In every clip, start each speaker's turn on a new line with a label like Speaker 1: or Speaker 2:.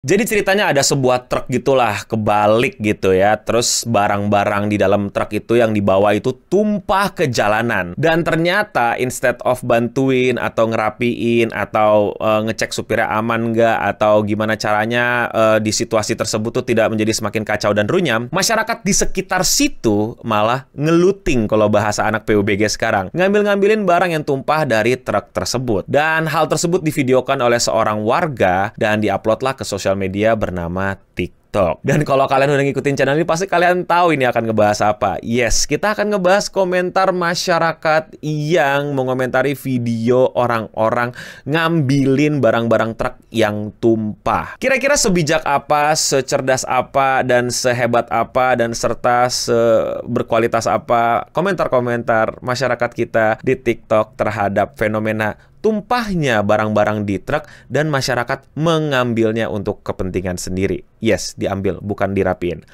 Speaker 1: Jadi ceritanya ada sebuah truk gitulah kebalik gitu ya. Terus barang-barang di dalam truk itu yang dibawa itu tumpah ke jalanan. Dan ternyata instead of bantuin atau ngerapiin atau ngecek supirnya aman nggak atau gimana caranya di situasi tersebut tuh tidak menjadi semakin kacau dan runyam, masyarakat di sekitar situ malah ngeluting kalau bahasa anak PUBG sekarang. Ngambil-ngambilin barang yang tumpah dari truk tersebut. Dan hal tersebut divideokan oleh seorang warga dan diuploadlah ke sosial media bernama TikTok. Dan kalau kalian udah ngikutin channel ini, pasti kalian tahu ini akan ngebahas apa. Yes, kita akan ngebahas komentar masyarakat yang mengomentari video orang-orang ngambilin barang-barang truk yang tumpah. Kira-kira sebijak apa, secerdas apa, dan sehebat apa, dan serta seberkualitas apa komentar-komentar masyarakat kita di TikTok terhadap fenomena tumpahnya barang-barang di truk dan masyarakat mengambilnya untuk kepentingan sendiri. Yes, diambil, bukan dirapiin.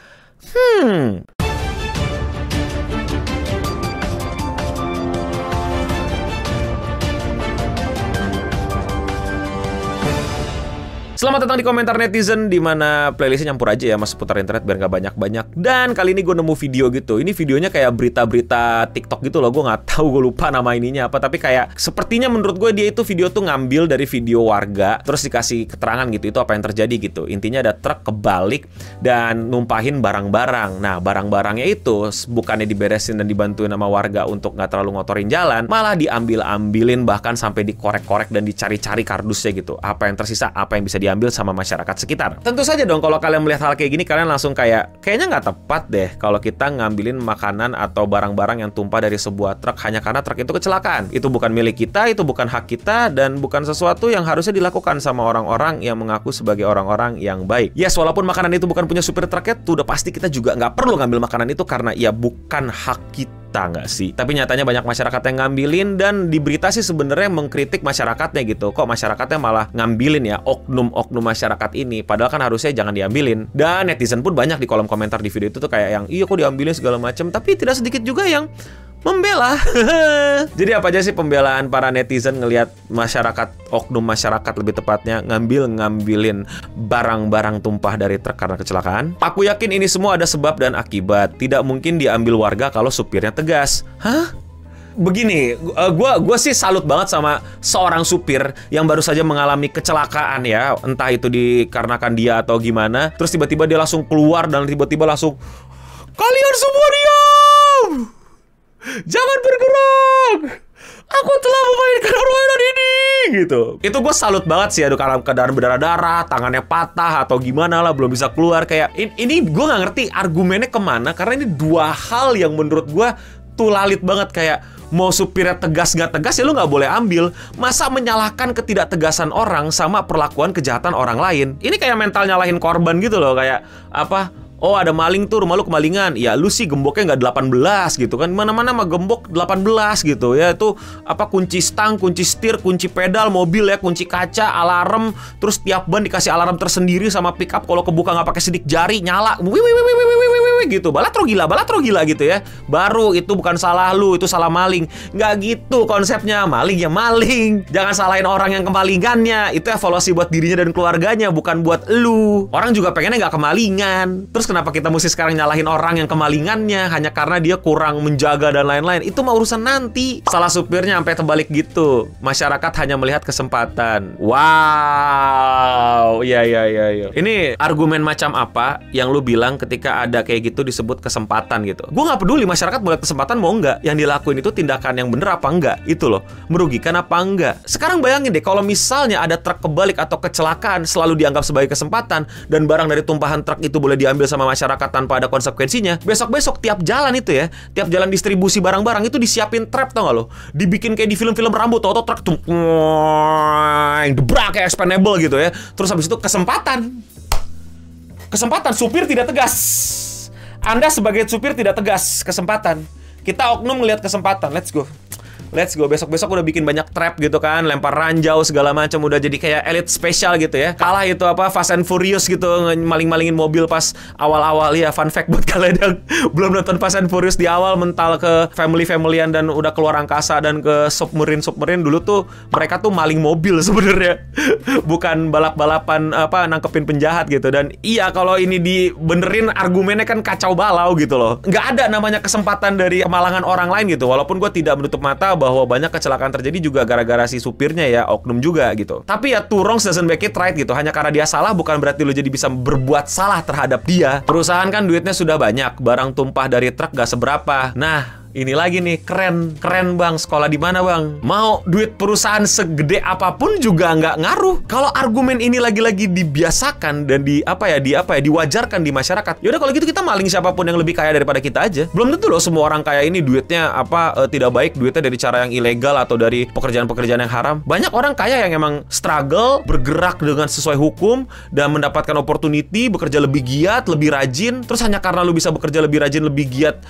Speaker 1: Selamat datang di komentar netizen, di mana playlistnya nyampur aja ya, mas, seputar internet biar nggak banyak-banyak. Dan kali ini gue nemu video gitu. Ini videonya kayak berita-berita TikTok gitu loh. Gue nggak tahu, gue lupa nama ininya apa. Tapi kayak sepertinya menurut gue dia itu video tuh ngambil dari video warga, terus dikasih keterangan gitu. Itu apa yang terjadi gitu. Intinya ada truk kebalik dan numpahin barang-barang. Nah, barang-barangnya itu bukannya diberesin dan dibantuin sama warga untuk nggak terlalu ngotorin jalan, malah diambil-ambilin, bahkan sampai dikorek-korek dan dicari-cari kardusnya gitu. Apa yang tersisa, apa yang bisa diambil sama masyarakat sekitar. Tentu saja dong kalau kalian melihat hal kayak gini, kalian langsung kayaknya nggak tepat deh kalau kita ngambilin makanan atau barang-barang yang tumpah dari sebuah truk hanya karena truk itu kecelakaan. Itu bukan milik kita, itu bukan hak kita, dan bukan sesuatu yang harusnya dilakukan sama orang-orang yang mengaku sebagai orang-orang yang baik. Yes, walaupun makanan itu bukan punya supir truknya, tuh udah pasti kita juga nggak perlu ngambil makanan itu karena ya bukan hak kita, nggak sih? Tapi nyatanya banyak masyarakat yang ngambilin, dan di berita sih sebenarnya mengkritik masyarakatnya gitu. Kok masyarakatnya malah ngambilin ya, oknum masyarakat ini, padahal kan harusnya jangan diambilin. Dan netizen pun banyak di kolom komentar di video itu tuh kayak yang iya kok diambilin segala macam, tapi tidak sedikit juga yang membela. Jadi apa aja sih pembelaan para netizen ngelihat masyarakat, oknum masyarakat lebih tepatnya, ngambilin barang-barang tumpah dari truk karena kecelakaan? Aku yakin ini semua ada sebab dan akibat. Tidak mungkin diambil warga kalau supirnya tegas. Hah? Begini, gue sih salut banget sama seorang supir yang baru saja mengalami kecelakaan ya, entah itu dikarenakan dia atau gimana. Terus tiba-tiba dia langsung keluar dan tiba-tiba langsung, kalian semua diam! Jangan bergerak! Aku telah memainkan permainan ini! Gitu. Itu gue salut banget sih, aduh, dalam keadaan berdarah-darah, tangannya patah atau gimana lah, belum bisa keluar. Kayak, ini gue nggak ngerti argumennya kemana, karena ini dua hal yang menurut gue tuh lalit banget. Kayak, mau supirnya tegas nggak tegas ya lu nggak boleh ambil. Masa menyalahkan ketidaktegasan orang sama perlakuan kejahatan orang lain? Ini kayak mental nyalahin korban gitu loh. Kayak, apa? Oh, ada maling tuh, rumah lu kemalingan. Ya lu sih gemboknya nggak 18 gitu kan. Mana-mana mah gembok 18 gitu ya. Itu apa, kunci stang, kunci setir, kunci pedal mobil ya, kunci kaca, alarm. Terus tiap ban dikasih alarm tersendiri sama pickup. Kalau kebuka nggak pakai sidik jari, nyala. Gitu. Balatro gila gitu ya. Baru itu bukan salah lu, itu salah maling. Nggak gitu konsepnya. Maling ya maling. Jangan salahin orang yang kemalingannya. Itu evaluasi buat dirinya dan keluarganya, bukan buat lu. Orang juga pengennya nggak kemalingan. Terus kenapa kita mesti sekarang nyalahin orang yang kemalingannya hanya karena dia kurang menjaga dan lain-lain? Itu mah urusan nanti. Salah supirnya sampai terbalik gitu. Masyarakat hanya melihat kesempatan. Wow. Iya. Ini argumen macam apa yang lu bilang ketika ada kayak gitu disebut kesempatan gitu? Gue nggak peduli masyarakat mau lihat kesempatan mau nggak. Yang dilakuin itu tindakan yang bener apa enggak? Itu loh. Merugikan apa enggak? Sekarang bayangin deh, kalau misalnya ada truk kebalik atau kecelakaan selalu dianggap sebagai kesempatan, dan barang dari tumpahan truk itu boleh diambil sama masyarakat tanpa ada konsekuensinya. Besok-besok tiap jalan itu ya, tiap jalan distribusi barang-barang itu disiapin trap, tau gak lo? Dibikin kayak di film-film Rambo, tau truk tuh debrak kayak expendable gitu ya. Terus habis itu kesempatan, supir tidak tegas. Anda sebagai supir tidak tegas, kesempatan. Kita oknum ngelihat kesempatan, let's go. Let's go. Besok-besok udah bikin banyak trap gitu kan, lempar ranjau segala macam, udah jadi kayak elite spesial gitu ya. Kalah itu apa Fast and Furious gitu, maling-malingin mobil pas awal-awal ya. Fun fact buat kalian yang belum nonton Fast and Furious, di awal mental ke family-familyan dan udah keluar angkasa dan ke submarine dulu tuh mereka tuh maling mobil sebenarnya. Bukan balap-balapan apa nangkepin penjahat gitu. Dan iya, kalau ini dibenerin argumennya kan kacau balau gitu loh. Nggak ada namanya kesempatan dari kemalangan orang lain gitu. Walaupun gue tidak menutup mata bahwa banyak kecelakaan terjadi juga gara-gara si supirnya ya, oknum juga gitu. Tapi ya two wrongs doesn't make it right gitu. Hanya karena dia salah bukan berarti lo jadi bisa berbuat salah terhadap dia. Perusahaan kan duitnya sudah banyak, barang tumpah dari truk gak seberapa. Nah, ini lagi nih, keren bang. Sekolah di mana bang? Mau duit perusahaan segede apapun juga nggak ngaruh. Kalau argumen ini lagi-lagi dibiasakan dan diwajarkan di masyarakat. Yaudah kalau gitu kita maling siapapun yang lebih kaya daripada kita aja. Belum tentu loh semua orang kaya ini duitnya tidak baik, duitnya dari cara yang ilegal atau dari pekerjaan-pekerjaan yang haram. Banyak orang kaya yang emang struggle, bergerak dengan sesuai hukum dan mendapatkan opportunity, bekerja lebih giat, lebih rajin. Terus hanya karena lu bisa bekerja lebih rajin, lebih giat.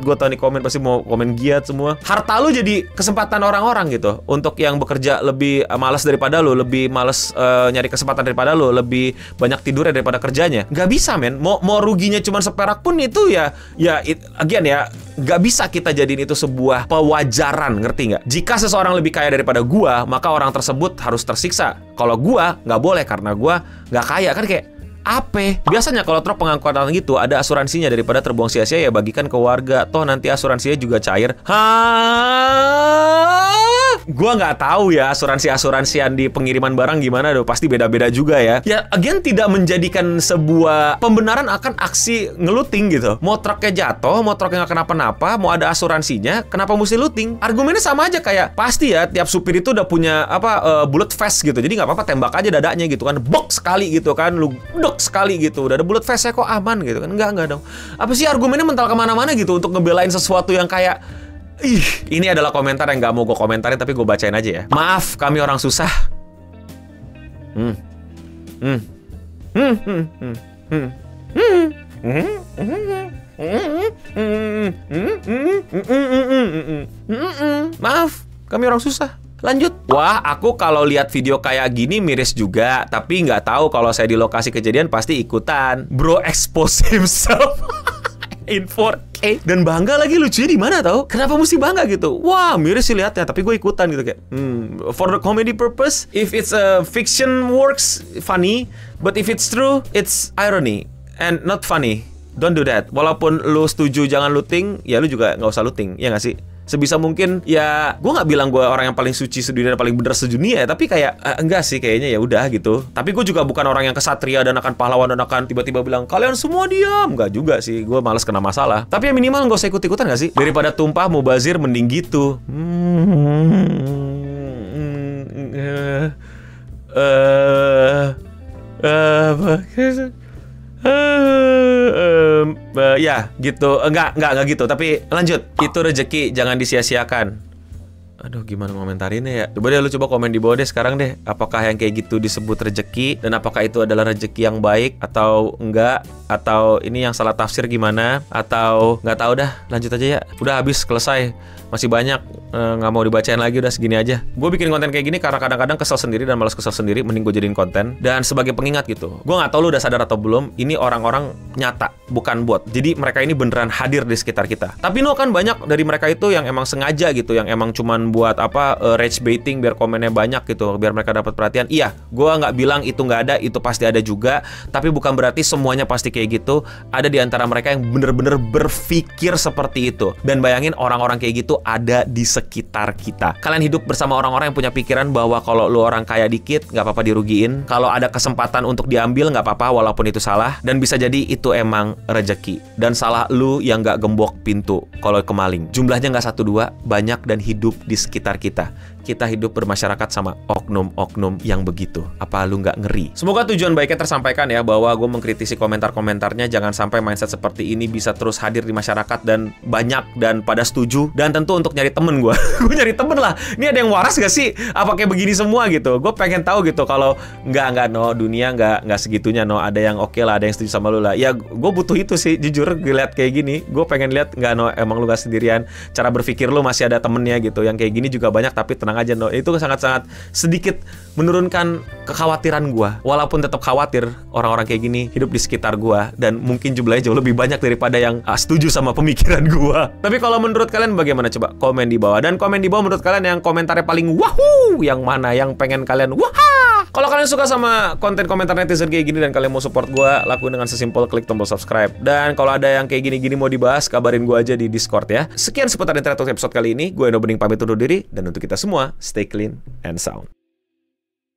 Speaker 1: Gue tau nih komen pasti mau komen giat semua. Harta lu jadi kesempatan orang-orang gitu untuk yang bekerja lebih malas daripada lu, lebih malas nyari kesempatan daripada lu, lebih banyak tidurnya daripada kerjanya. Gak bisa men. Mau ruginya cuma seperak pun itu gak bisa kita jadiin itu sebuah pewajaran, ngerti nggak? Jika seseorang lebih kaya daripada gua, maka orang tersebut harus tersiksa. Kalau gua nggak boleh karena gua nggak kaya, kan kayak apa? Biasanya kalau truk pengangkutan gitu ada asuransinya, daripada terbuang sia-sia ya bagikan ke warga. Toh nanti asuransinya juga cair. Gua nggak tahu ya asuransian di pengiriman barang gimana dong, pasti beda-beda juga ya. Ya again, tidak menjadikan sebuah pembenaran akan aksi ngeluting gitu. Mau truknya jatuh, mau truknya nggak kenapa-napa, mau ada asuransinya, kenapa mesti looting? Argumennya sama aja kayak pasti ya tiap supir itu udah punya bullet vest gitu. Jadi nggak apa-apa tembak aja dadanya gitu kan, bok sekali gitu kan, lu dok sekali gitu, udah ada bullet vestnya kok aman gitu kan. Enggak dong. Apa sih argumennya mental kemana-mana gitu untuk ngebelain sesuatu yang kayak ini adalah komentar yang gak mau gue komentarin tapi gue bacain aja ya. Maaf, kami orang susah. Maaf, kami orang susah. Lanjut. Wah, aku kalau lihat video kayak gini miris juga, tapi nggak tahu kalau saya di lokasi kejadian pasti ikutan. Bro expose himself in 4K dan bangga lagi. Lucunya di mana tau? Kenapa mesti bangga gitu? Wah, miris sih lihatnya, tapi gue ikutan gitu kayak. For the comedy purpose, if it's a fiction works funny, but if it's true, it's irony and not funny. Don't do that. Walaupun lu setuju jangan looting, ya lu juga nggak usah looting, ya nggak sih? Sebisa mungkin ya, gue nggak bilang gue orang yang paling suci sedunia dan paling benar sedunia ya, tapi kayak enggak sih, kayaknya ya udah gitu. Tapi gue juga bukan orang yang kesatria dan akan pahlawan dan akan tiba-tiba bilang kalian semua diam. Enggak juga sih, gue males kena masalah. Tapi ya minimal nggak usah ikut-ikutan nggak sih? Daripada tumpah mubazir mending gitu. Ya gitu, enggak gitu. Tapi lanjut, itu rezeki jangan disia-siakan. Aduh, gimana ngomentarinnya ya? Coba deh lu komen di bawah deh sekarang deh. Apakah yang kayak gitu disebut rezeki? Dan apakah itu adalah rezeki yang baik atau enggak? Atau ini yang salah tafsir gimana? Atau nggak tahu dah, lanjut aja ya. Udah habis, selesai. Masih banyak, nggak mau dibacain lagi, udah segini aja. Gue bikin konten kayak gini karena kadang-kadang kesel sendiri dan malas kesel sendiri, mending gue jadiin konten. Dan sebagai pengingat gitu, gue nggak tahu lu udah sadar atau belum, ini orang-orang nyata, bukan bot. Jadi mereka ini beneran hadir di sekitar kita. Tapi kan banyak dari mereka itu yang emang sengaja gitu, yang emang cuman buat rage baiting biar komennya banyak gitu, biar mereka dapat perhatian. Iya, gue nggak bilang itu nggak ada, itu pasti ada juga. Tapi bukan berarti semuanya pasti kayak gitu. Ada di antara mereka yang bener-bener berpikir seperti itu. Dan bayangin orang-orang kayak gitu ada di sekitar kita. Kalian hidup bersama orang-orang yang punya pikiran bahwa kalau lu orang kaya dikit nggak apa-apa dirugiin, kalau ada kesempatan untuk diambil nggak apa-apa walaupun itu salah, dan bisa jadi itu emang rezeki. Dan salah lu yang nggak gembok pintu kalau kemaling. Jumlahnya nggak 1-2, banyak dan hidup di sekitar kita. kita hidup bermasyarakat sama oknum-oknum yang begitu? Apa lu nggak ngeri? Semoga tujuan baiknya tersampaikan ya, bahwa gue mengkritisi komentar-komentarnya. Jangan sampai mindset seperti ini bisa terus hadir di masyarakat dan banyak dan pada setuju. Dan tentu untuk nyari temen gue. Gue nyari temen lah. Ini ada yang waras gak sih? Apa kayak begini semua gitu? Gue pengen tahu gitu. Kalau nggak no, dunia nggak segitunya no. Ada yang oke lah, ada yang setuju sama lu lah. Ya gue butuh itu sih, jujur ngeliat kayak gini. Gue pengen lihat nggak no, emang lu gak sendirian. Cara berpikir lu masih ada temennya gitu. Yang kayak gini juga banyak, tapi tenang aja no. Itu sangat-sangat sedikit menurunkan kekhawatiran gue. Walaupun tetap khawatir orang-orang kayak gini hidup di sekitar gue, dan mungkin jumlahnya jauh lebih banyak daripada yang setuju sama pemikiran gue. Tapi kalau menurut kalian bagaimana? Coba komen di bawah. Dan komen di bawah menurut kalian yang komentarnya paling wahoo, yang mana yang pengen kalian wah. Kalau kalian suka sama konten komentar netizen kayak gini dan kalian mau support gue, lakuin dengan sesimpel klik tombol subscribe. Dan kalau ada yang kayak gini-gini mau dibahas, kabarin gue aja di Discord ya. Sekian seputar internet episode kali ini. Gue Eno Bening pamit undur diri, dan untuk kita semua, stay clean and sound.